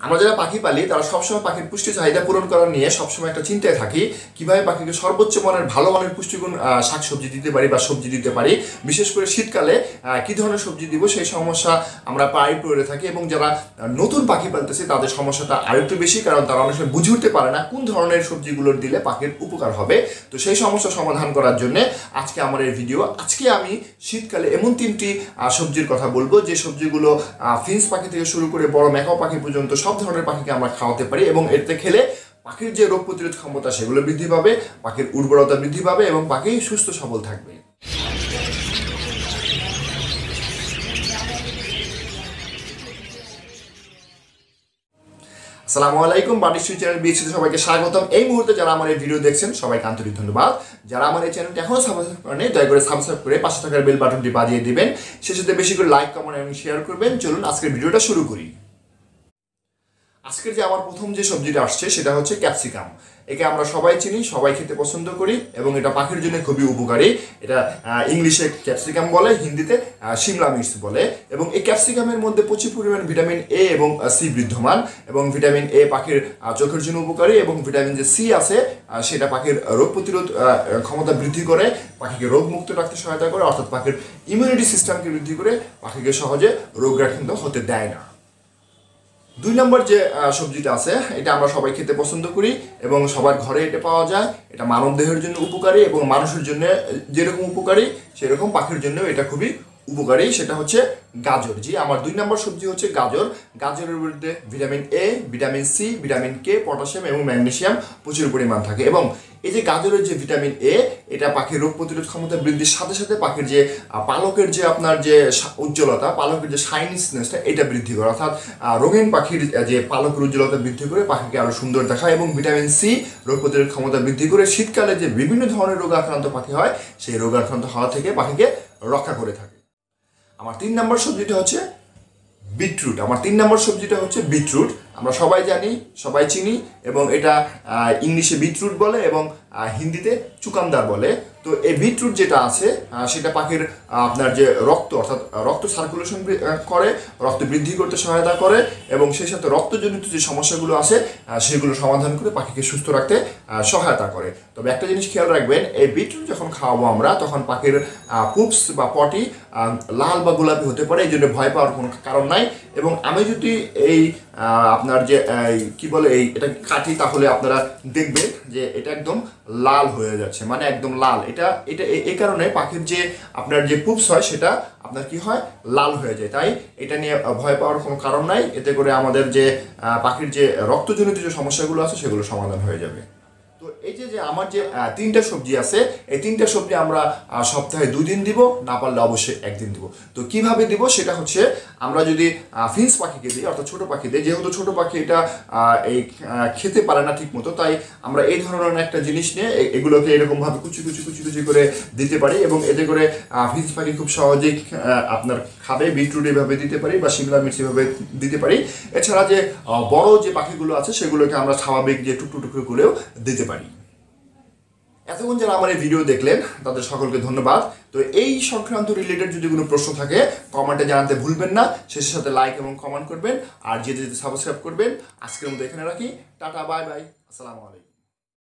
আমরা যারা পাখি পালি তারা সবসময় পাখির পুষ্টি চাহিদা পূরণ করা নিয়ে সবসময় একটা চিন্তায় থাকি কিভাবে পাখিকে সর্বোচ্চ মানের ভালো মানের পুষ্টিগুণ শাকসবজি দিতে পারি বা সবজি দিতে পারি। বিশেষ করে শীতকালে কী ধরনের সবজি দিব সেই সমস্যা আমরা প্রায় পড়ে থাকি, এবং যারা নতুন পাখি পালতেছে তাদের সমস্যাটা আরেকটু বেশি, কারণ তারা অনেক সময় বুঝে উঠতে পারে না কোন ধরনের সবজিগুলো দিলে পাখির উপকার হবে। তো সেই সমস্যা সমাধান করার জন্য আজকে আমার এই ভিডিও। আজকে আমি শীতকালে এমন 3টি সবজির কথা বলবো যে সবজিগুলো ফিন্স পাখি থেকে শুরু করে বড় ম্যাকাও পাখি পর্যন্ত সব ধরনের পাখিকে আমরা খাওয়াতে পারি, এবং এতে খেলে পাখির যে রোগ প্রতিরোধ ক্ষমতা সেগুলো বৃদ্ধি পাবে, পাখির উর্বরতা বৃদ্ধি পাবে এবং পাখি সুস্থ সবল থাকবে। আসসালামু আলাইকুম, বার্ড স্টুডিও চ্যানেল বিএসসিতে সবাইকে স্বাগতম। এই মুহূর্তে যারা আমার এই ভিডিও দেখছেন সবাইকে আন্তরিক ধন্যবাদ। যারা আমার এই চ্যানেলটি এখনও সাবস্ক্রাইব করেনি দয়া করে সাবস্ক্রাইব করে পাশে থাকার বেল বাটনটি বাজিয়ে দিবেন, সে সাথে বেশি করে লাইক, কমেন্ট এবং শেয়ার করবেন। চলুন আজকের ভিডিওটা শুরু করি। আজকের যে আমার প্রথম যে সবজিটা আসছে সেটা হচ্ছে ক্যাপসিকাম। একে আমরা সবাই চিনি, সবাই খেতে পছন্দ করি এবং এটা পাখির জন্য খুবই উপকারী। এটা ইংলিশে ক্যাপসিকাম বলে, হিন্দিতে শিমলা মির্চ বলে, এবং এই ক্যাপসিকামের মধ্যে প্রচুর পরিমাণ ভিটামিন এ এবং সি বিদ্যমান, এবং ভিটামিন এ পাখির চোখের জন্য উপকারী, এবং ভিটামিন যে সি আছে সেটা পাখির রোগ প্রতিরোধ ক্ষমতা বৃদ্ধি করে, পাখিকে রোগমুক্ত রাখতে সহায়তা করে, অর্থাৎ পাখির ইমিউনিটি সিস্টেমকে বৃদ্ধি করে পাখিকে সহজে রোগাক্রান্ত হতে দেয় না। 2 নম্বর যে সবজিটা আছে এটা আমরা সবাই খেতে পছন্দ করি এবং সবার ঘরে এটা পাওয়া যায়। এটা মানব দেহের জন্য উপকারী এবং মানুষের জন্য যেরকম উপকারী সেরকম পাখির জন্য এটা খুবই উপকারী। সেটা হচ্ছে গাজর। জি, আমার 2 নম্বর সবজি হচ্ছে গাজর। গাজরের মধ্যে vitamin A, vitamin C, vitamin K, potassium এবং ম্যাগনেসিয়াম প্রচুর পরিমাণ থাকে, এবং এই যে গাজরের যে ভিটামিন এ এটা পাখির রোগ প্রতিরোধ ক্ষমতা বৃদ্ধির সাথে সাথে পাখির যে পালকের যে আপনার যে উজ্জ্বলতা, পালকের যে শাইনিসনেসটা এটা বৃদ্ধি করে, অর্থাৎ রঙিন পাখির যে পালকের উজ্জ্বলতা বৃদ্ধি করে পাখিকে আরও সুন্দর দেখায়, এবং ভিটামিন সি রোগ প্রতিরোধ ক্ষমতা বৃদ্ধি করে শীতকালে যে বিভিন্ন ধরনের রোগাক্রান্ত পাখি হয় সেই রোগাক্রান্ত হওয়া থেকে পাখিকে রক্ষা করে থাকে। আমার 3 নম্বর সবজিটা হচ্ছে বিটরুট। আমার 3 নম্বর সবজিটা হচ্ছে বিটরুট। আমরা সবাই জানি, সবাই চিনি, এবং এটা ইংলিশে বিটরুট বলে এবং হিন্দিতে চুকান্দার বলে। তো এই বিটরুট যেটা আছে সেটা পাখির আপনার যে রক্ত, অর্থাৎ রক্ত সার্কুলেশন করে, রক্ত বৃদ্ধি করতে সহায়তা করে, এবং সেই সাথে রক্তজনিত যে সমস্যাগুলো আছে সেগুলো সমাধান করে পাখিকে সুস্থ রাখতে সহায়তা করে। তবে একটা জিনিস খেয়াল রাখবেন, এই বিটরুট যখন খাওয়াবো আমরা তখন পাখির পুপস বা পটি লাল বা গোলাপি হতে পারে, এই জন্য ভয় পাওয়ার কোনো কারণ নাই। এবং আমি যদি এই আপনার যে কি বলে এটা কাটি তাহলে আপনারা দেখবেন যে এটা একদম লাল হয়ে যাচ্ছে, মানে একদম লাল। এটা এই কারণে পাখির যে আপনার যে পুপস হয় সেটা আপনার কি হয়, লাল হয়ে যায়। তাই এটা নিয়ে ভয় পাওয়ার কোনো কারণ নাই, এতে করে আমাদের যে পাখির যে রক্তজনিত যে সমস্যাগুলো আছে সেগুলো সমাধান হয়ে যাবে। তো এই যে আমার যে 3টা সবজি আছে এই 3টা সবজি আমরা সপ্তাহে 2 দিন দিব, না পারলে অবশ্যই 1 দিন দিব। তো কিভাবে দিব সেটা হচ্ছে, আমরা যদি ফিন্স পাখিকে দিই, অর্থাৎ ছোটো পাখি দিই, যেহেতু ছোটো পাখি এটা এই খেতে পারে না ঠিক মতো, তাই আমরা এই ধরনের একটা জিনিস নিয়ে এগুলোকে এরকমভাবে কুচি কুচি কুচি কুচি করে দিতে পারি, এবং এতে করে ফিন্স পাখি খুব সহজেই আপনার খাবে। বিটরুট এভাবে দিতে পারি বা শিমলা মির্চ এভাবে দিতে পারি। এছাড়া যে বড় যে পাখিগুলো আছে সেগুলোকে আমরা স্বাভাবিক যে টুকরো টুকরো করেও দিতে পারি। এতক্ষণ যারা আমার এই ভিডিও দেখলেন তাদের সকলকে ধন্যবাদ। তো এই সংক্রান্ত রিলেটেড যদি কোনো প্রশ্ন থাকে কমেন্টে জানাতে ভুলবেন না, শেষের সাথে লাইক এবং কমেন্ট করবেন, আর যেতে যেতে সাবস্ক্রাইব করবেন। আজকের মতো এখানে রাখি, টাটা, বাই বাই, আসসালামু আলাইকুম।